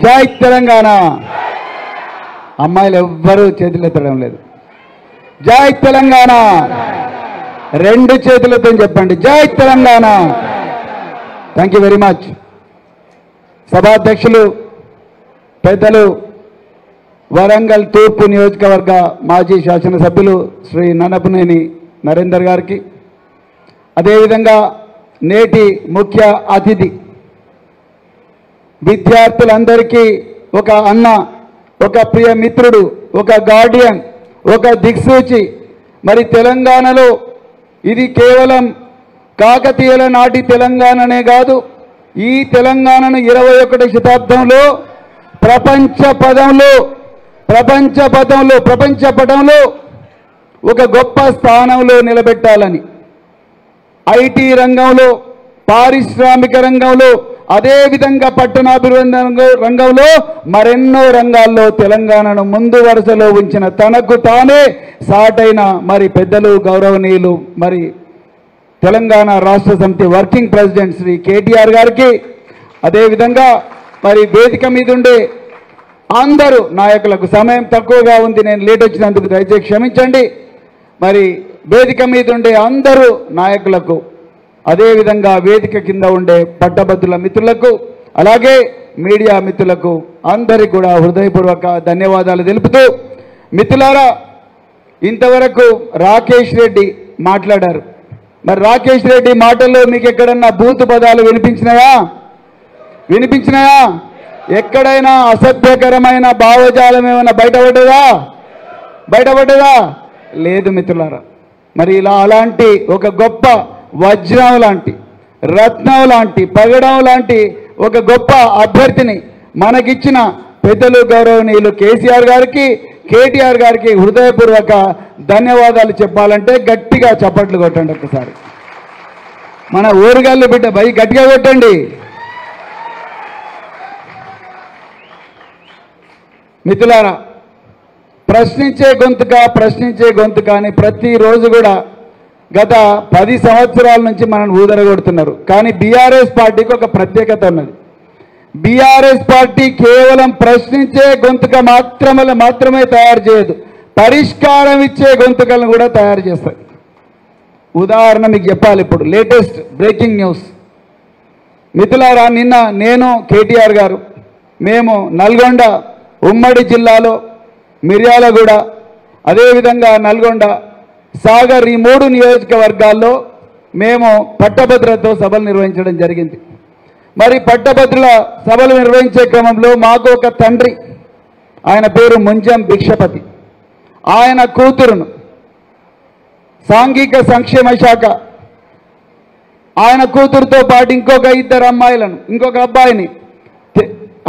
జై తెలంగాణ. అమ్మాయిలు ఎవ్వరూ చేతులు ఎత్తడం లేదు. జై తెలంగాణ. రెండు చేతులతో చెప్పండి జై Telangana. Thank you very much. సభాధ్యక్షులు పెద్దలు వరంగల్ తూర్పు నియోజకవర్గ మాజీ శాసనసభ్యులు శ్రీ నన్నపనేని నరేందర్ గారికి, అదేవిధంగా నేటి ముఖ్య అతిథి విద్యార్థులందరికీ ఒక అన్న, ఒక ప్రియ మిత్రుడు, ఒక గార్డియన్, ఒక దిక్సూచి. మరి తెలంగాణలో ఇది కేవలం కాకతీయుల నాటి తెలంగాణనే కాదు, ఈ తెలంగాణను 21వ శతాబ్దంలో ప్రపంచ పటంలో ఒక గొప్ప స్థానంలో నిలబెట్టాలని ఐటీ రంగంలో, పారిశ్రామిక రంగంలో, అదేవిధంగా పట్టణాభివృద్ధి రంగంలో మరెన్నో రంగాల్లో తెలంగాణను ముందు వరుసలో ఉంచిన తనకు తానే సాటైన మరి పెద్దలు గౌరవనీయులు మరి తెలంగాణ రాష్ట్ర సమితి వర్కింగ్ ప్రెసిడెంట్ శ్రీ కేటీఆర్ గారికి, అదేవిధంగా మరి వేదిక మీద ఉండే అందరూ నాయకులకు, సమయం తక్కువగా ఉంది, నేను లేట్ వచ్చినందుకు దయచేసి క్షమించండి. మరి వేదిక మీద ఉండే అందరూ నాయకులకు, అదేవిధంగా వేదిక కింద ఉండే పట్టభద్రుల మిత్రులకు, అలాగే మీడియా మిత్రులకు అందరికీ కూడా హృదయపూర్వక ధన్యవాదాలు తెలుపుతూ, మిత్రులారా ఇంతవరకు రాకేష్ రెడ్డి మాట్లాడారు. మరి రాకేష్ రెడ్డి మాటల్లో మీకు ఎక్కడన్నా బూతు పదాలు వినిపించినాయా? ఎక్కడైనా అసభ్యకరమైన భావజాలం ఏమైనా బయటపడ్డదా? లేదు మిత్రులారా. మరి ఇలా అలాంటి ఒక గొప్ప వజ్రం లాంటి, రత్నం లాంటి, పగడం లాంటి ఒక గొప్ప అభ్యర్థిని మనకిచ్చిన పెద్దలు గౌరవనీయులు కేసీఆర్ గారికి, కేటీఆర్ గారికి హృదయపూర్వక ధన్యవాదాలు చెప్పాలంటే గట్టిగా చప్పట్లు కొట్టండి. ఒకసారి మన ఊరుగాళ్ళు బిడ్డ గట్టిగా కొట్టండి. మిత్రులారా, ప్రశ్నించే గొంతుక అని ప్రతిరోజు కూడా గత 10 సంవత్సరాల నుంచి మనం ఊదరగొడుతున్నారు. కానీ బీఆర్ఎస్ పార్టీకి ఒక ప్రత్యేకత ఉన్నది. బీఆర్ఎస్ పార్టీ కేవలం ప్రశ్నించే గొంతుక మాత్రమే తయారు చేయదు, పరిష్కారం ఇచ్చే గొంతుకలను కూడా తయారు చేస్తారు. ఉదాహరణ మీకు చెప్పాలి. ఇప్పుడు లేటెస్ట్ బ్రేకింగ్ న్యూస్ మిత్రులారా, నిన్న నేను కేటీఆర్ గారు మేము నల్గొండ ఉమ్మడి జిల్లాలో మిర్యాలగూడ, అదేవిధంగా నల్గొండ, సాగర్ ఈ 3 నియోజకవర్గాల్లో మేము పట్టభద్రులతో సభలు నిర్వహించడం జరిగింది. మరి పట్టభద్రుల సభలు నిర్వహించే క్రమంలో మాకు ఒక తండ్రి, ఆయన పేరు ముంజం భిక్షపతి, ఆయన కూతురును సాంఘిక సంక్షేమ శాఖ, ఆయన కూతురుతో పాటు ఇంకొక 2 అమ్మాయిలను, ఇంకొక అబ్బాయిని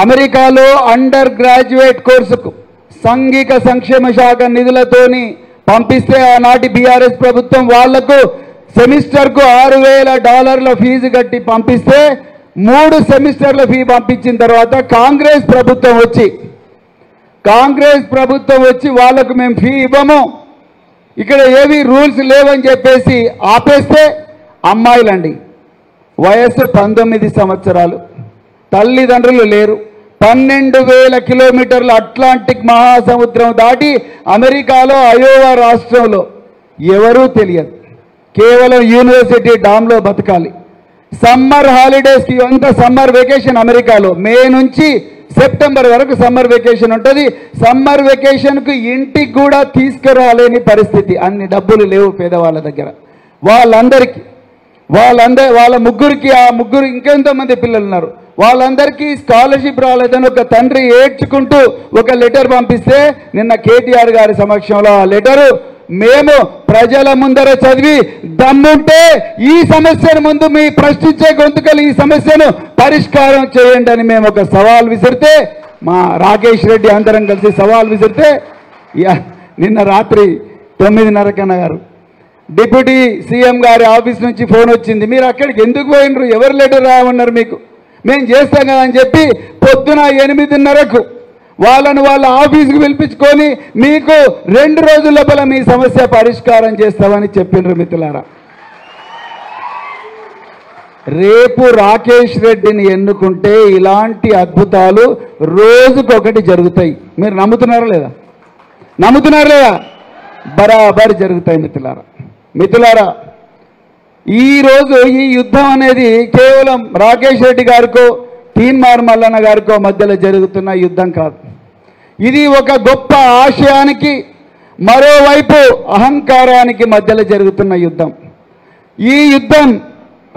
అమెరికాలో అండర్ గ్రాడ్యుయేట్ కోర్సుకు సాంఘిక సంక్షేమ శాఖ నిధులతోని పంపిస్తే ఆనాటి బీఆర్ఎస్ ప్రభుత్వం వాళ్లకు సెమిస్టర్కు $6,000 ఫీజు కట్టి పంపిస్తే 3 సెమిస్టర్ల ఫీ పంపించిన తర్వాత కాంగ్రెస్ ప్రభుత్వం వచ్చి వాళ్లకు మేము ఫీ ఇవ్వము, ఇక్కడ ఏవి రూల్స్ లేవని చెప్పేసి ఆపేస్తే అమ్మాయిలండి, వయస్సు 19 సంవత్సరాలు, తల్లిదండ్రులు లేరు, 12,000 కిలోమీటర్ల అట్లాంటిక్ మహాసముద్రం దాటి అమెరికాలో అయోవా రాష్ట్రంలో ఎవరూ తెలియదు, కేవలం యూనివర్సిటీ డామ్లో బతకాలి. సమ్మర్ హాలిడేస్కి అంత సమ్మర్ వెకేషన్ అమెరికాలో మే నుంచి సెప్టెంబర్ వరకు సమ్మర్ వెకేషన్ ఉంటుంది. సమ్మర్ వెకేషన్కు ఇంటికి కూడా తీసుకురాలేని పరిస్థితి, అన్ని డబ్బులు లేవు పేదవాళ్ళ దగ్గర. వాళ్ళ ముగ్గురికి, ఆ ముగ్గురు ఇంకెంతోమంది పిల్లలు ఉన్నారు, వాళ్ళందరికీ స్కాలర్షిప్ రాలేదని ఒక తండ్రి ఏడ్చుకుంటూ ఒక లెటర్ పంపిస్తే నిన్న కేటీఆర్ గారి సమక్షంలో ఆ లెటరు మేము ప్రజల ముందర చదివి దమ్ముంటే ఈ సమస్యను ముందు మీ ప్రశ్నించే గొంతుకలు ఈ సమస్యను పరిష్కారం చేయండి అని మేము ఒక సవాల్ విసిరితే, మా రాకేష్ రెడ్డి అందరం కలిసి సవాల్ విసిరితే నిన్న రాత్రి 9:30 కన్నా డిప్యూటీ సీఎం గారి ఆఫీస్ నుంచి ఫోన్ వచ్చింది, మీరు అక్కడికి ఎందుకు పోయినరు, ఎవరు లెటర్ రాయమన్నారు మీకు, మేము చేస్తాం కదా అని చెప్పి పొద్దున 8:30కు వాళ్ళ ఆఫీస్కి పిలిపించుకొని మీకు 2 రోజుల లోపల మీ సమస్య పరిష్కారం చేస్తామని చెప్పిండ్రు. మిత్రులారా, రేపు రాకేష్ రెడ్డిని ఎన్నుకుంటే ఇలాంటి అద్భుతాలు రోజుకొకటి జరుగుతాయి. మీరు నమ్ముతున్నారా లేదా? నమ్ముతున్నారా లేదా? బరాబర్ జరుగుతాయి మిత్రులారా. ఈరోజు ఈ యుద్ధం అనేది కేవలం రాకేష్ రెడ్డి గారికో తీన్మార్ మల్లన్న గారికో మధ్యలో జరుగుతున్న యుద్ధం కాదు. ఇది ఒక గొప్ప ఆశయానికి, మరోవైపు అహంకారానికి మధ్యలో జరుగుతున్న యుద్ధం. ఈ యుద్ధం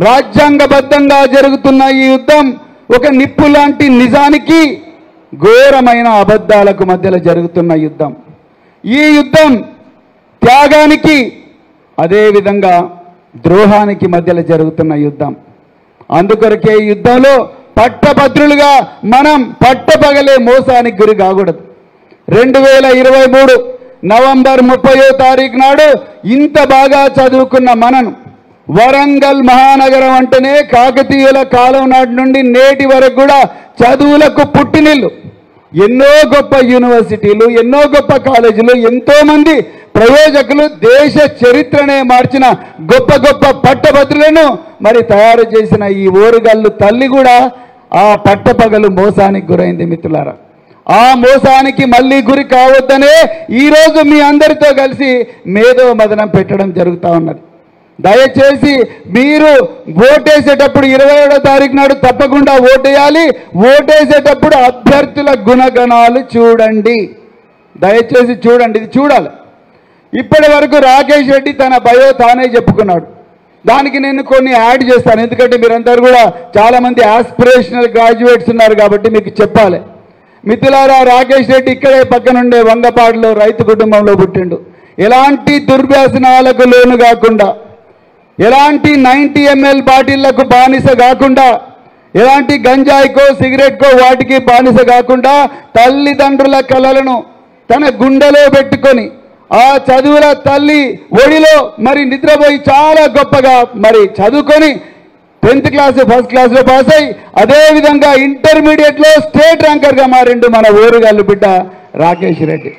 రాజ్యాంగబద్ధంగా జరుగుతున్న ఈ యుద్ధం ఒక నిప్పు లాంటి నిజానికి, ఘోరమైన అబద్ధాలకు మధ్యలో జరుగుతున్న యుద్ధం. ఈ యుద్ధం త్యాగానికి, అదేవిధంగా ద్రోహానికి మధ్యలో జరుగుతున్న యుద్ధం. అందుకొరకే ఈ యుద్ధంలో పట్టభద్రులుగా మనం పట్టపగలే మోసానికి గురి కాకూడదు. 2023 నవంబర్ 30వ తారీఖు నాడు ఇంత బాగా చదువుకున్న మనను, వరంగల్ మహానగరం అంటేనే కాకతీయుల కాలం నాటి నుండి నేటి వరకు కూడా చదువులకు పుట్టినిల్లు. ఎన్నో గొప్ప యూనివర్సిటీలు, ఎన్నో గొప్ప కాలేజీలు, ఎంతోమంది ప్రయోజకులు, దేశ చరిత్రనే మార్చిన గొప్ప గొప్ప పట్టభద్రులను మరి తయారు చేసిన ఈ ఓరుగల్లు తల్లి కూడా ఆ పట్టపగలు మోసానికి గురైంది మిత్రులారా. ఆ మోసానికి మళ్ళీ గురి కావద్దనే ఈరోజు మీ అందరితో కలిసి మేధో మదనం పెట్టడం జరుగుతూ ఉన్నది. దయచేసి మీరు ఓటేసేటప్పుడు 27వ తారీఖు నాడు తప్పకుండా ఓటేయాలి. ఓటేసేటప్పుడు అభ్యర్థుల గుణగణాలు చూడండి, దయచేసి చూడండి, ఇది చూడాలి. ఇప్పటి వరకు రాకేష్ రెడ్డి తన బయో తానే చెప్పుకున్నాడు. దానికి నేను కొన్ని యాడ్ చేస్తాను, ఎందుకంటే మీరందరూ కూడా చాలామంది ఆస్పిరేషనల్ గ్రాడ్యుయేట్స్ ఉన్నారు కాబట్టి మీకు చెప్పాలి. మిత్రులారా, రాకేష్ రెడ్డి ఇక్కడే పక్కనుండే వంగపాడులో రైతు కుటుంబంలో పుట్టిండు. ఎలాంటి దుర్వ్యసనాలకు లోను కాకుండా, ఎలాంటి 90 ml బాటిళ్లకు బానిస కాకుండా, ఎలాంటి గంజాయికో సిగరెట్కో వాటికి బానిస కాకుండా తల్లిదండ్రుల కలలను తన గుండెలో పెట్టుకొని ఆ చదువుల తల్లి ఒడిలో మరి నిద్రపోయి చాలా గొప్పగా మరి చదువుకొని 10th క్లాస్ ఫస్ట్ క్లాస్లో పాస్ అయ్యి అదేవిధంగా ఇంటర్మీడియట్లో స్టేట్ ర్యాంకర్గా మారిండు మన ఓరుగల్లు బిడ్డ రాకేష్ రెడ్డి.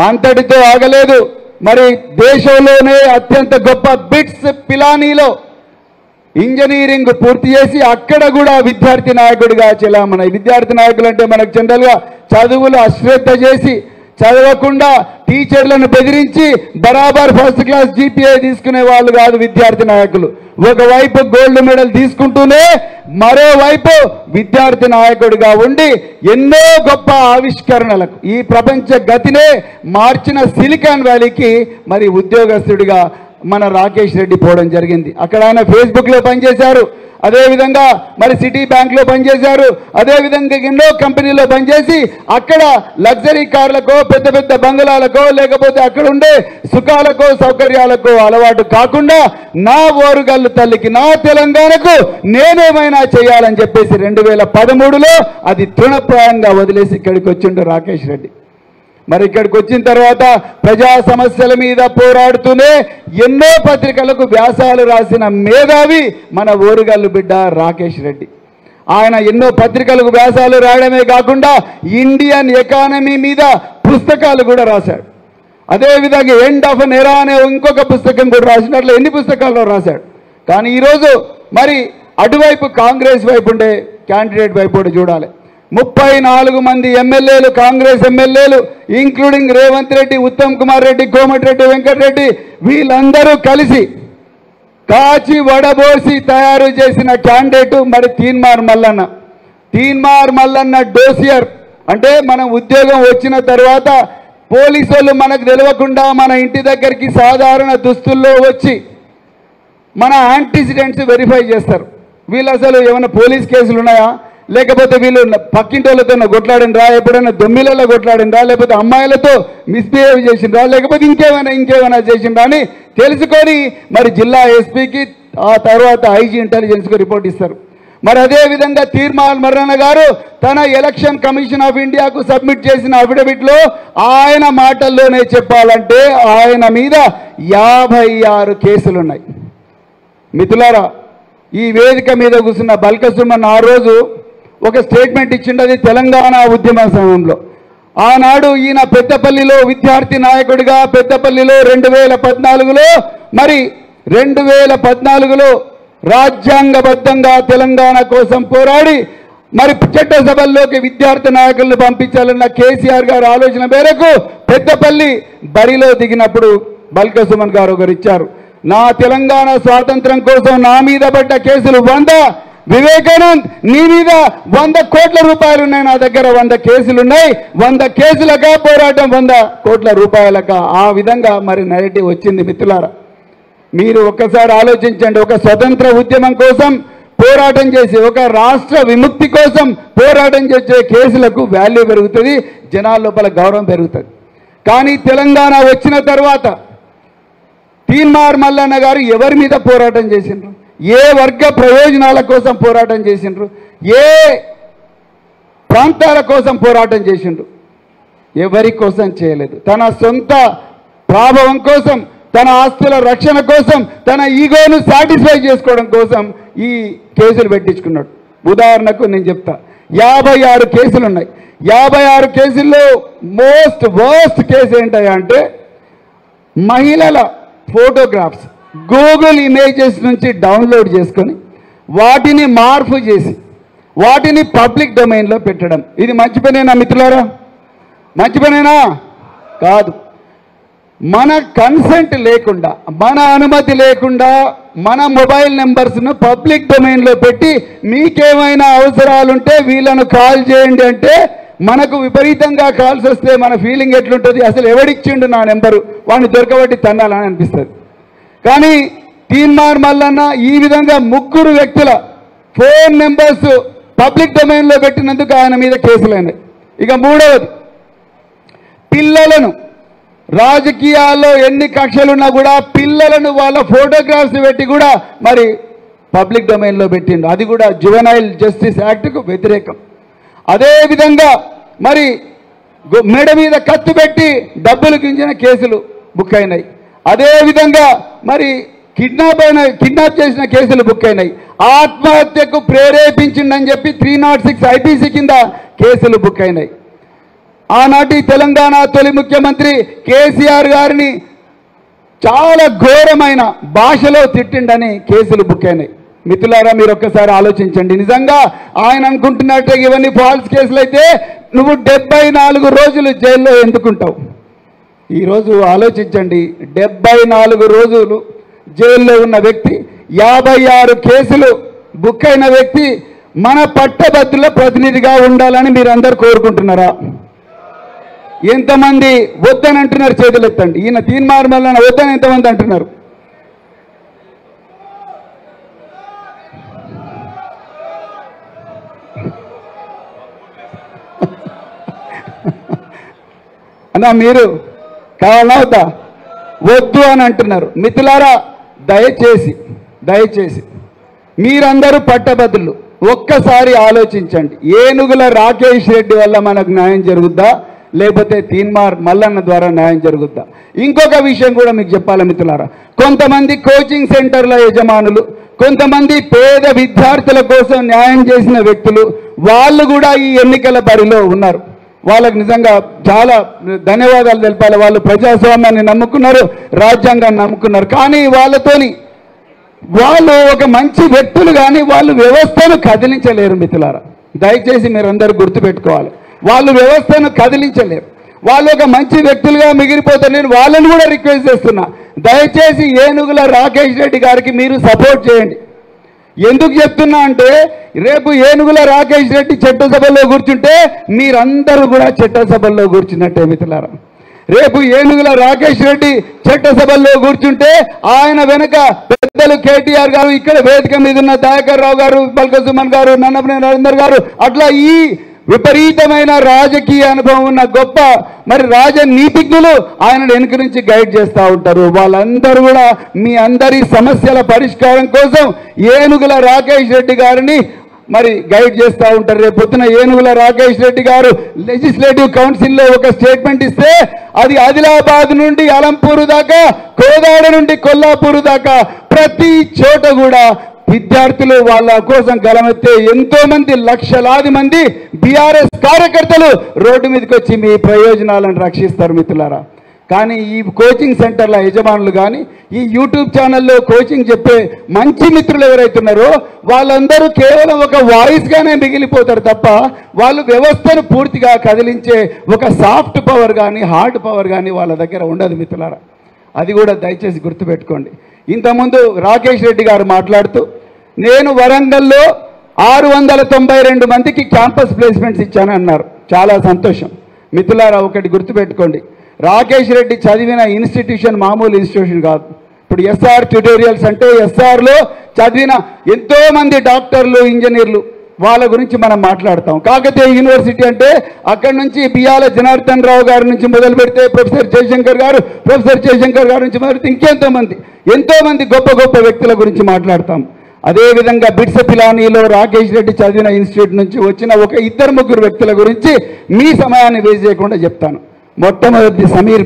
అంతటితో ఆగలేదు, మరి దేశంలోనే అత్యంత గొప్ప బిట్స్ పిలానీలో ఇంజనీరింగ్ పూర్తి చేసి అక్కడ కూడా విద్యార్థి నాయకుడిగా చెలామణి. విద్యార్థి నాయకులు అంటే మనకు జనరల్గా చదువులు అశ్రద్ధ చేసి చదవకుండా టీచర్లను బెదిరించి బరాబర్ ఫస్ట్ క్లాస్ జీపీఏ తీసుకునే వాళ్ళు కాదు విద్యార్థి నాయకులు. ఒకవైపు గోల్డ్ మెడల్ తీసుకుంటూనే మరోవైపు విద్యార్థి నాయకుడిగా ఉండి ఎన్నో గొప్ప ఆవిష్కరణలకు ఈ ప్రపంచ గతినే మార్చిన సిలికాన్ వ్యాలీకి మరి ఉద్యోగస్తుడిగా మన రాకేష్ రెడ్డి పోవడం జరిగింది. అక్కడ ఆయన ఫేస్బుక్లో పనిచేశారు, అదేవిధంగా మరి సిటీ బ్యాంక్లో పనిచేశారు, అదేవిధంగా ఎన్నో కంపెనీలో పనిచేసి అక్కడ లగ్జరీ కార్లకో పెద్ద పెద్ద బంగళాలకో లేకపోతే అక్కడ ఉండే సుఖాలకో సౌకర్యాలకో అలవాటు కాకుండా నా ఓరుగల్లు తల్లికి, నా తెలంగాణకు నేనేమైనా చేయాలని చెప్పేసి 2013లో అది తృణప్రాయంగా వదిలేసి ఇక్కడికి వచ్చిండు రాకేష్ రెడ్డి. మరి ఇక్కడికి వచ్చిన తర్వాత ప్రజా సమస్యల మీద పోరాడుతూనే ఎన్నో పత్రికలకు వ్యాసాలు రాసిన మేధావి మన ఓరుగల్లు బిడ్డ రాకేష్ రెడ్డి. ఆయన ఎన్నో పత్రికలకు వ్యాసాలు రాయడమే కాకుండా ఇండియన్ ఎకానమీ మీద పుస్తకాలు కూడా రాశాడు. అదేవిధంగా ఎండ్ ఆఫ్ అన్ ఎరా అనే ఇంకొక పుస్తకం కూడా రాసినట్లు ఎన్ని పుస్తకాల్లో రాశాడు. కానీ ఈరోజు మరి అటువైపు కాంగ్రెస్ వైపు ఉండే క్యాండిడేట్ వైపు కూడా చూడాలి. 34 మంది ఎమ్మెల్యేలు, కాంగ్రెస్ ఎమ్మెల్యేలు ఇంక్లూడింగ్ రేవంత్ రెడ్డి, ఉత్తమ్ కుమార్ రెడ్డి, కోమటిరెడ్డి వెంకటరెడ్డి వీళ్ళందరూ కలిసి కాచి వడబోసి తయారు చేసిన క్యాండిడేట్ మరి తీన్మార్ మల్లన్న. తీన్మార్ మల్లన్న డోసియర్ అంటే మనం ఉద్యోగం వచ్చిన తర్వాత పోలీసు వాళ్ళు మనకు తెలియకుండా మన ఇంటి దగ్గరికి సాధారణ దుస్తుల్లో వచ్చి మన యాంటిసిడెంట్స్ వెరిఫై చేస్తారు. వీళ్ళు అసలు ఏమైనా పోలీస్ కేసులు ఉన్నాయా, లేకపోతే వీళ్ళు పక్కింటోళ్ళతో కొట్లాడినరా, ఎప్పుడైనా దొమ్మిలలో కొట్లాడినరా, లేకపోతే అమ్మాయిలతో మిస్బిహేవ్ చేసిండ్రా, లేకపోతే ఇంకేమైనా చేసిండ్రా అని తెలుసుకొని మరి జిల్లా ఎస్పీకి ఆ తర్వాత ఐజీ ఇంటెలిజెన్స్కు రిపోర్ట్ ఇస్తారు. మరి అదేవిధంగా తీన్మార్ మల్లన్న గారు తన ఎలక్షన్ కమిషన్ ఆఫ్ ఇండియాకు సబ్మిట్ చేసిన అఫిడవిట్లో ఆయన మాటల్లోనే చెప్పాలంటే ఆయన మీద 56 కేసులున్నాయి. మిత్రులారా, ఈ వేదిక మీద కూర్చున్న బల్కసుమన్ ఆ రోజు ఒక స్టేట్మెంట్ ఇచ్చిండు, అది తెలంగాణ ఉద్యమ సమయంలో. ఆనాడు ఈయన పెద్దపల్లిలో విద్యార్థి నాయకుడిగా పెద్దపల్లిలో 2014లో మరి 2014లో రాజ్యాంగబద్ధంగా తెలంగాణ కోసం పోరాడి మరి చట్టసభల్లోకి విద్యార్థి నాయకులను పంపించాలన్న కేసీఆర్ గారు ఆలోచన మేరకు పెద్దపల్లి బరిలో దిగినప్పుడు బల్క సుమన్ గారు ఒకరు ఇచ్చారు. నా తెలంగాణ స్వాతంత్రం కోసం నా మీద పడ్డ కేసులు 100, వివేకానంద్ నీ మీద 100 కోట్ల రూపాయలు ఉన్నాయి, నా దగ్గర 100 కేసులున్నాయి, 100 కేసులకా పోరాటం 100 కోట్ల రూపాయలకా. ఆ విధంగా మరి నెరేటివ్ వచ్చింది. మిత్రులారా, మీరు ఒక్కసారి ఆలోచించండి. ఒక స్వతంత్ర ఉద్యమం కోసం పోరాటం చేసి, ఒక రాష్ట్ర విముక్తి కోసం పోరాటం చేసే కేసులకు వాల్యూ పెరుగుతుంది, జనాల లోపల గౌరవం పెరుగుతుంది. కానీ తెలంగాణ వచ్చిన తర్వాత తీన్మార్ మల్లన్న గారు ఎవరి మీద పోరాటం చేసిండ్రు? ఏ వర్గ ప్రయోజనాల కోసం పోరాటం చేసిండ్రు? ఏ ప్రాంతాల కోసం పోరాటం చేసిండ్రు? ఎవరి కోసం చేయలేదు. తన సొంత ప్రాభవం కోసం, తన ఆస్తుల రక్షణ కోసం, తన ఈగోను సాటిస్ఫై చేసుకోవడం కోసం ఈ కేసులు పెట్టించుకున్నాడు. ఉదాహరణకు నేను చెప్తా, 56 కేసులు ఉన్నాయి. 56 కేసుల్లో మోస్ట్ వర్స్ట్ కేసు ఏంటంటే మహిళల ఫోటోగ్రాఫ్స్ గూగుల్ ఇమేజెస్ నుంచి డౌన్లోడ్ చేసుకొని వాటిని మార్పు చేసి వాటిని పబ్లిక్ డొమైన్లో పెట్టడం. ఇది మంచి పనేనా మిత్రులారా? మంచి పనేనా? కాదు. మన కన్సెంట్ లేకుండా, మన అనుమతి లేకుండా మన మొబైల్ నెంబర్స్ను పబ్లిక్ డొమైన్లో పెట్టి మీకేమైనా అవసరాలుంటే వీళ్ళను కాల్ చేయండి అంటే మనకు విపరీతంగా కాల్స్ వస్తే మన ఫీలింగ్ ఎట్లుంటుంది? అసలు ఎవడిచ్చిండు నా నెంబరు, వాడిని దొరకబట్టి తన్నాలని అనిపిస్తుంది. కానీ తీన్మార్ మల్లన్న ఈ విధంగా 3 వ్యక్తుల ఫోన్ నెంబర్స్ పబ్లిక్ డొమైన్లో పెట్టినందుకు ఆయన మీద కేసులైనాయి. ఇక 3వది, పిల్లలను రాజకీయాల్లో ఎన్ని కక్షలున్నా కూడా పిల్లలను వాళ్ళ ఫోటోగ్రాఫ్స్ పెట్టి కూడా మరి పబ్లిక్ డొమైన్లో పెట్టిండు. అది కూడా జువెనైల్ జస్టిస్ యాక్ట్కు వ్యతిరేకం. అదేవిధంగా మరి మెడ మీద కత్తి పెట్టి డబ్బులు గించిన కేసులు బుక్ అయినాయి. అదేవిధంగా మరి కిడ్నాప్ చేసిన కేసులు బుక్ అయినాయి. ఆత్మహత్యకు ప్రేరేపించిందని చెప్పి 306 ఐపీసీ కింద కేసులు బుక్ అయినాయి. ఆనాటి తెలంగాణ తొలి ముఖ్యమంత్రి కేసీఆర్ గారిని చాలా ఘోరమైన భాషలో తిట్టిండని కేసులు బుక్ అయినాయి. మిత్రులారా, మీరు ఒక్కసారి ఆలోచించండి. నిజంగా ఆయన అనుకుంటున్నట్టే ఇవన్నీ ఫాల్స్ కేసులు అయితే నువ్వు 74 రోజులు జైల్లో ఎందుకుంటావు? ఈరోజు ఆలోచించండి, 74 రోజులు జైల్లో ఉన్న వ్యక్తి, 56 కేసులు బుక్ అయిన వ్యక్తి మన పట్టభద్రుల ప్రతినిధిగా ఉండాలని మీరందరూ కోరుకుంటున్నారా? ఎంతమంది వద్దని అంటున్నారు? చేతులు ఎత్తండి. ఈయన తీన్మార్ మల్లన్న వద్దని ఎంతమంది అంటున్నారు? అన్నా మీరు కావాలవుతా వద్దు అని అంటున్నారు. మిత్రులారా, దయచేసి మీరందరూ పట్టభద్రులు ఒక్కసారి ఆలోచించండి. ఏనుగుల రాకేష్ రెడ్డి వల్ల మనకు న్యాయం జరుగుద్దా, లేకపోతే తీన్మార్ మల్లన్న ద్వారా న్యాయం జరుగుద్దా? ఇంకొక విషయం కూడా మీకు చెప్పాలి మిత్రులారా, కొంతమంది కోచింగ్ సెంటర్ల యజమానులు, కొంతమంది పేద విద్యార్థుల కోసం న్యాయం చేసిన వ్యక్తులు, వాళ్ళు కూడా ఈ ఎన్నికల బరిలో ఉన్నారు. వాళ్ళకి నిజంగా చాలా ధన్యవాదాలు తెలపాలి. వాళ్ళు ప్రజాస్వామ్యాన్ని నమ్ముకున్నారు, రాజ్యాంగాన్ని నమ్ముకున్నారు. కానీ వాళ్ళు ఒక మంచి వ్యక్తులు, కానీ వాళ్ళు వ్యవస్థను కదిలించలేరు. మిత్రులారా, దయచేసి మీరందరూ గుర్తుపెట్టుకోవాలి, వాళ్ళు వ్యవస్థను కదిలించలేరు. వాళ్ళు ఒక మంచి వ్యక్తులుగా మిగిలిపోతారు. నేను వాళ్ళని కూడా రిక్వెస్ట్ చేస్తున్నా, దయచేసి ఏనుగుల రాకేష్ రెడ్డి గారికి మీరు సపోర్ట్ చేయండి. ఎందుకు చెప్తున్నా అంటే, రేపు ఏనుగుల రాకేష్ రెడ్డి చట్టసభలో కూర్చుంటే మీరందరూ కూడా చట్టసభల్లో కూర్చున్నట్టే మిత్రులారా. రేపు ఏనుగుల రాకేష్ రెడ్డి చట్టసభల్లో కూర్చుంటే ఆయన వెనుక పెద్దలు కేటీఆర్ గారు, ఇక్కడ వేదిక మీద ఉన్న దయాకర్ రావు గారు, బల్క సుమన్ గారు, నన్నపనేని నరేందర్ గారు, అట్లా ఈ విపరీతమైన రాజకీయ అనుభవం ఉన్న గొప్ప మరి రాజనీతిజ్ఞులు ఆయనను వెనుక నుంచి గైడ్ చేస్తూ ఉంటారు. వాళ్ళందరూ కూడా మీ అందరి సమస్యల పరిష్కారం కోసం ఏనుగుల రాకేష్ రెడ్డి గారిని మరి గైడ్ చేస్తూ ఉంటారు. రేపు పొద్దున ఏనుగుల రాకేష్ రెడ్డి గారు లెజిస్లేటివ్ కౌన్సిల్లో ఒక స్టేట్మెంట్ ఇస్తే అది ఆదిలాబాద్ నుండి అలంపూరు దాకా, కోదాడ నుండి కొల్లాపూర్ దాకా ప్రతి చోట కూడా విద్యార్థులు వాళ్ళ కోసం గలమెత్తే ఎంతో మంది, లక్షలాది మంది బీఆర్ఎస్ కార్యకర్తలు రోడ్డు మీదకి వచ్చి మీ ప్రయోజనాలను రక్షిస్తారు మిత్రులారా. కానీ ఈ కోచింగ్ సెంటర్ల యజమానులు కానీ ఈ యూట్యూబ్ ఛానల్లో కోచింగ్ చెప్పే మంచి మిత్రులు ఎవరైతున్నారో వాళ్ళందరూ కేవలం ఒక వాయిస్గానే మిగిలిపోతారు తప్ప వాళ్ళు వ్యవస్థను పూర్తిగా కదిలించే ఒక సాఫ్ట్ పవర్ కానీ హార్డ్ పవర్ కానీ వాళ్ళ దగ్గర ఉండదు మిత్రులారా. అది కూడా దయచేసి గుర్తుపెట్టుకోండి. ఇంతకుముందు రాకేష్ రెడ్డి గారు మాట్లాడుతూ నేను వరంగల్లో 692 మందికి క్యాంపస్ ప్లేస్మెంట్స్ ఇచ్చాను అన్నారు. చాలా సంతోషం మిత్రులారా. ఒకటి గుర్తుపెట్టుకోండి, రాకేష్ రెడ్డి చదివిన ఇన్స్టిట్యూషన్ మామూలు ఇన్స్టిట్యూషన్ కాదు. ఇప్పుడు ఎస్ఆర్ ట్యూటోరియల్స్ అంటే ఎస్ఆర్లో చదివిన ఎంతోమంది డాక్టర్లు ఇంజనీర్లు వాళ్ళ గురించి మనం మాట్లాడతాం. కాకతీయ యూనివర్సిటీ అంటే అక్కడి నుంచి బియ్యాల జనార్దన్ రావు గారి నుంచి మొదలు పెడితే ప్రొఫెసర్ జయశంకర్ గారు నుంచి మొదలు పెడితే ఎంతోమంది గొప్ప గొప్ప వ్యక్తుల గురించి మాట్లాడతాం. అదేవిధంగా బిట్స్ పిలానీలో రాకేష్ రెడ్డి చదివిన ఇన్స్టిట్యూట్ నుంచి వచ్చిన ఒక 2-3 వ్యక్తుల గురించి మీ సమయాన్ని వేస్ట్ చేయకుండా చెప్తాను. మొట్టమొదటి సమీర్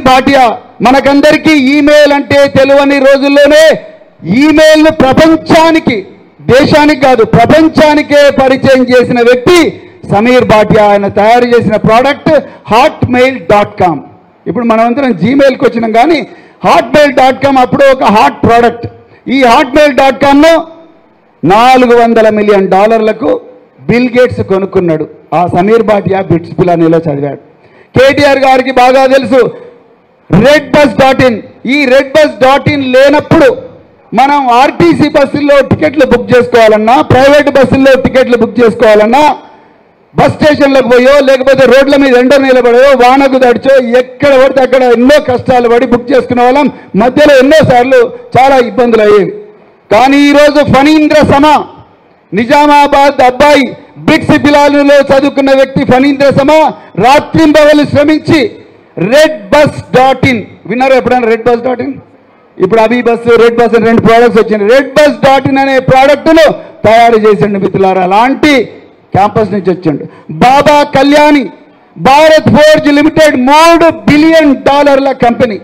భాటియా మనకందరికీ ఈమెయిల్ అంటే తెలియని రోజుల్లోనే ఈమెయిల్ను ప్రపంచానికి, దేశానికి కాదు ప్రపంచానికే పరిచయం చేసిన వ్యక్తి సమీర్ భాటియా. ఆయన తయారు చేసిన ప్రోడక్ట్ hotmail.com. ఇప్పుడు మనమందరం జీమెయిల్కి వచ్చినాం కానీ hotmail.com అప్పుడు ఒక హాట్ ప్రోడక్ట్. ఈ hotmail.comను $400 మిలియన్ బిల్ గేట్స్ కొనుక్కున్నాడు. ఆ సమీర్ భాటియా బిట్స్ పిలానీలో చదివాడు. కేటీఆర్ గారికి బాగా తెలుసు redbus.in. ఈ redbus.in లేనప్పుడు మనం ఆర్టీసీ బస్సుల్లో టికెట్లు బుక్ చేసుకోవాలన్నా, ప్రైవేట్ బస్సుల్లో టికెట్లు బుక్ చేసుకోవాలన్నా బస్ స్టేషన్లకు పోయో లేకపోతే రోడ్ల మీద ఎండ నిలబడో వానకు తడిచో ఎక్కడ పడితే అక్కడ ఎన్నో కష్టాలు పడి బుక్ చేసుకునే వాళ్ళం. మధ్యలో ఎన్నోసార్లు చాలా ఇబ్బందులు అయ్యేవి. కానీ ఈరోజు ఫణీంద్ర సమ నిజామాబాద్ అబ్బాయి బిట్స్ పిలానీలో చదువుకున్న వ్యక్తి ఫణీంద్ర సమ రాత్రింబవలు శ్రమించి redbus.in విన్నారు ఎప్పుడైనా? redbus.in ఇప్పుడు అభి బస్, రెడ్ బస్ అని 2 ప్రోడక్ట్స్ వచ్చినాయి. redbus.in అనే ప్రోడక్ట్ను తయారు చేసిండు మిత్రులారా. అలాంటి క్యాంపస్ నుంచి వచ్చిండు. Baba Kalyani Bharat Forge Limited $3 billion company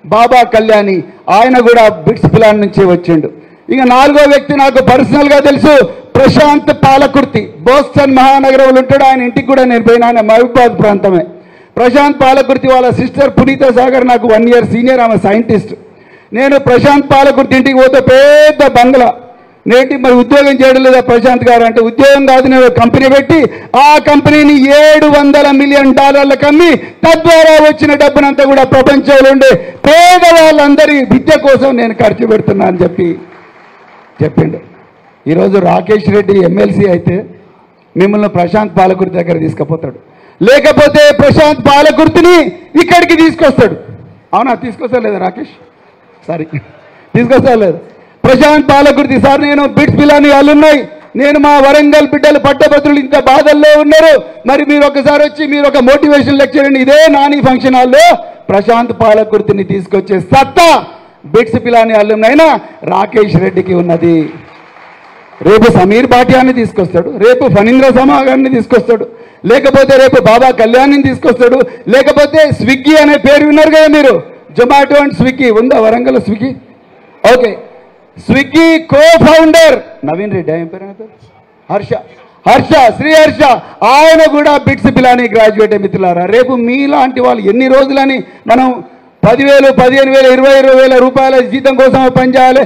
Baba Kalyani, ఆయన కూడా బిట్స్ పిలాన్ నుంచే వచ్చిండు. ఇక 4వ వ్యక్తి నాకు పర్సనల్గా తెలుసు, ప్రశాంత్ పాలకుర్తి. బోస్టన్ మహానగరంలో ఉంటాడు. ఆయన ఇంటికి కూడా నేను పోయినా, ఆయన మహబూబాద్ ప్రాంతమే. ప్రశాంత్ పాలకుర్తి వాళ్ళ సిస్టర్ పునీత సాగర్ నాకు 1 ఇయర్ సీనియర్, ఆమె సైంటిస్ట్. నేను ప్రశాంత్ పాలకుర్తి ఇంటికి పోతే పెద్ద బంగ్లా. నేటి మరి ఉద్యోగం చేయడం లేదా ప్రశాంత్ గారు అంటే, ఉద్యోగం కాదు, నేను కంపెనీ పెట్టి ఆ కంపెనీని $700 మిలియన్ అమ్మి తద్వారా వచ్చిన డబ్బునంతా కూడా ప్రపంచంలో ఉండే పేదవాళ్ళందరి విద్య కోసం నేను ఖర్చు పెడుతున్నా అని చెప్పిండు. ఈరోజు రాకేష్ రెడ్డి ఎమ్మెల్సీ అయితే మిమ్మల్ని ప్రశాంత్ పాలకుర్తి దగ్గర తీసుకుపోతాడు, లేకపోతే ప్రశాంత్ పాలకుర్తిని ఇక్కడికి తీసుకొస్తాడు. అవునా? తీసుకొస్తా లేదా రాకేష్? సారీ, తీసుకొస్తా లేదు. ప్రశాంత్ పాలకుర్తి సార్, నేను బిట్స్ పిలానీ అలున్నాయి, నేను మా వరంగల్ బిడ్డలు పట్టభద్రులు ఇంత బాధల్లో ఉన్నారు, మరి మీరు ఒకసారి వచ్చి మీరు ఒక మోటివేషన్ లెక్చర్ అండి ఇదే నాని ఫంక్షన్ హాల్లో ప్రశాంత్ పాలకుర్తిని తీసుకొచ్చే సత్తా బిట్స్ పిలానీ అలున్నైనా రాకేష్ రెడ్డికి ఉన్నది. రేపు సమీర్ భాటియాని తీసుకొస్తాడు, రేపు ఫణీంద్ర సమా గారిని తీసుకొస్తాడు, లేకపోతే రేపు బాబా కళ్యాణ్ని తీసుకొస్తాడు, లేకపోతే స్విగ్గీ అనే పేరు విన్నారు కదా మీరు, జొమాటో అండ్ స్విగ్గీ ఉందా Warangal? Swiggy, okay. Swiggy co founder Naveen Reddy, ఏం పేరు? శ్రీ హర్ష, ఆయన కూడా బిట్స్ పిలానీ గ్రాడ్యుయేట్. మిత్రులారా, రేపు మీలాంటి వాళ్ళు ఎన్ని రోజులని మనం 10,000, 15,000, 20,000 రూపాయల జీతం కోసం పనిచేయాలి.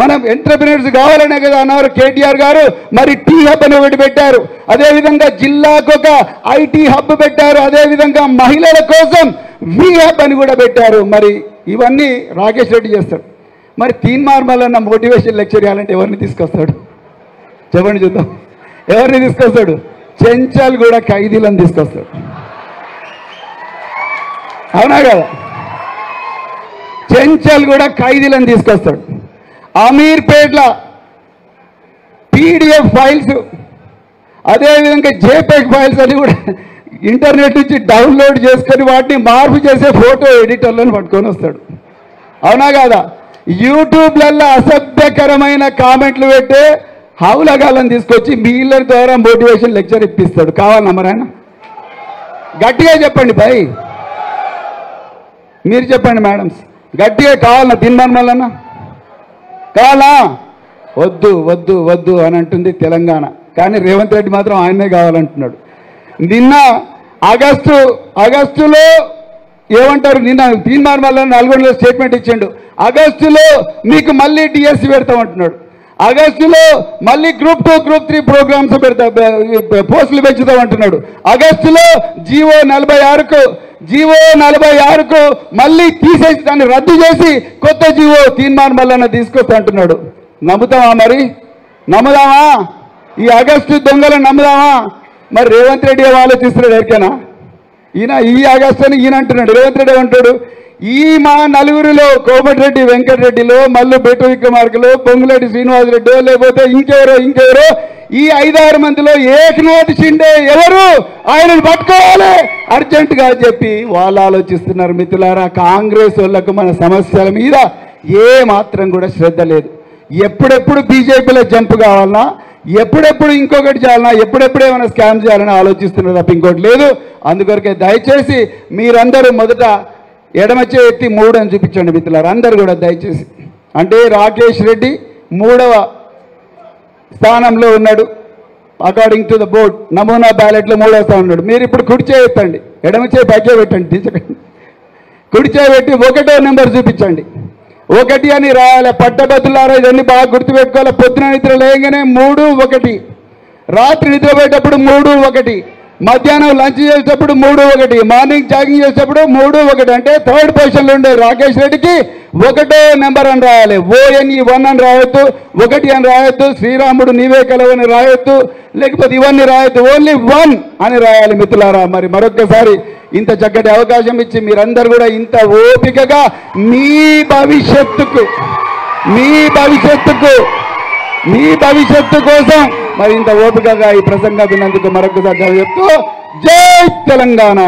మనం ఎంటర్ప్రినర్స్ కావాలనే కదా అన్నారు కేటీఆర్ గారు. మరి టీ హబ్ అని ఒకటి పెట్టారు, అదేవిధంగా జిల్లాకు ఒక ఐటీ హబ్ పెట్టారు, అదేవిధంగా మహిళల కోసం వి హబ్ అని కూడా పెట్టారు. మరి ఇవన్నీ రాకేష్ రెడ్డి చేస్తాడు. మరి తీన్మార్మల్ మోటివేషన్ లెక్చర్ ఇవ్వాలంటే ఎవరిని తీసుకొస్తాడు చెప్పండి చూద్దాం. ఎవరిని తీసుకొస్తాడు? చెంచల్ కూడా ఖైదీలను తీసుకొస్తాడు. అవునా కదా? చెంచల్ కూడా ఖైదీలను తీసుకొస్తాడు. అమీర్పేట్ల పీడిఎఫ్ ఫైల్స్, అదేవిధంగా జేపీఈజీ ఫైల్స్ అని కూడా ఇంటర్నెట్ నుంచి డౌన్లోడ్ చేసుకొని వాటిని మార్పు చేసే ఫోటో ఎడిటర్లను పట్టుకొని వస్తాడు. అవునా కాదా? యూట్యూబ్లలో అసభ్యకరమైన కామెంట్లు పెట్టే హౌలగాలను తీసుకొచ్చి వీళ్ళ ద్వారా మోటివేషన్ లెక్చర్ ఇప్పిస్తాడు. కావాలన్నా మరి ఆయన? గట్టిగా చెప్పండి భయ్, మీరు చెప్పండి మేడమ్స్, గట్టిగా కావాలన్నా తిన్మన్నా? కావాలా? వద్దు వద్దు వద్దు అని అంటుంది తెలంగాణ, కానీ రేవంత్ రెడ్డి మాత్రం ఆయనే కావాలంటున్నాడు. నిన్న ఆగస్టులో ఏమంటారు, నిన్న తీర్మానం వల్ల నల్గొండలో స్టేట్మెంట్ ఇచ్చిండు. ఆగస్టులో మీకు మళ్ళీ డిఎస్సి పెడతామంటున్నాడు. ఆగస్టులో మళ్ళీ గ్రూప్ 2, గ్రూప్ 3 ప్రోగ్రామ్స్ పోస్టులు పెంచుతామంటున్నాడు. ఆగస్టులో జీవో 46కు మళ్ళీ తీసేసి దాన్ని రద్దు చేసి కొత్త జీవో తీర్మానం వల్ల తీసుకొస్తా అంటున్నాడు. నమ్ముతామా? మరి నమ్ముదామా? ఈ ఆగస్టు దొంగలను నమ్ముదామా? మరి రేవంత్ రెడ్డి ఆలోచిస్తున్నాడు ఎరికేనా? ఈ ఆగస్టు అని ఈయన అంటున్నాడు. రేవంత్ రెడ్డి ఏమంటాడు? మా నలుగురిలో కోమటిరెడ్డి వెంకటరెడ్డిలో, మల్లు బెట్టు విక్రమార్కలో, పొంగులేటి శ్రీనివాసరెడ్డి లేకపోతే ఇంకెవరో ఈ 5-6 మందిలో ఏకనాథ్ షిండే ఎవరు, ఆయనను పట్టుకోవాలి అర్జెంటుగా చెప్పి వాళ్ళు ఆలోచిస్తున్నారు. మిత్రులారా, కాంగ్రెస్ వాళ్ళకు మన సమస్యల మీద ఏ మాత్రం కూడా శ్రద్ధ లేదు. ఎప్పుడెప్పుడు బీజేపీలో జంప్ కావాలన్నా, ఎప్పుడెప్పుడు ఇంకొకటి చేయాలన్నా, ఎప్పుడెప్పుడు ఏమైనా స్కామ్ చేయాలని ఆలోచిస్తున్నారు తప్ప ఇంకోటి లేదు. అందుకొరకే దయచేసి మీరందరూ మొదట ఎడమ చేతి 3 అని చూపించండి మిత్రులారా, అందరు కూడా దయచేసి. అంటే రాకేష్ రెడ్డి 3వ స్థానంలో ఉన్నాడు అకార్డింగ్ టు ద బోర్డ్. నమూనా బ్యాలెట్లో 3వ స్థానం ఉన్నాడు. మీరు ఇప్పుడు కుడి చేయి ఎత్తండి, ఎడమ చేయి పైకే పెట్టండి, తీసకండి. కుడి చేయి పెట్టి 1వ నెంబర్ చూపించండి. 1 అని రాయాలి. పట్టభద్రులారా, ఇదన్నీ బాగా గుర్తుపెట్టుకోవాలి. పొద్దున నిద్ర లేగానే 3, 1, రాత్రి నిద్రపోయేటప్పుడు 3, 1, మధ్యాహ్నం లంచ్ చేసేటప్పుడు 3, 1, మార్నింగ్ జాగింగ్ చేసేటప్పుడు 3, 1. అంటే 3rd పొజిషన్లో ఉండే రాకేష్ రెడ్డికి 1వ నెంబర్ అని రాయాలి. ONE 1 అని రాయొద్దు, 1 అని రాయొద్దు, శ్రీరాముడు నీవే కలవని రాయొద్దు, లేకపోతే ఇవన్నీ రాయొద్దు, ఓన్లీ 1 అని రాయాలి మిత్రులారా. మరి మరొక్కసారి ఇంత చక్కటి అవకాశం ఇచ్చి మీరందరూ కూడా ఇంత ఓపికగా మీ భవిష్యత్తు కోసం మరి ఇంత ఓపికగా ఈ ప్రసంగం విన్నందుకు మరొకసారి చెప్తూ జై తెలంగాణ.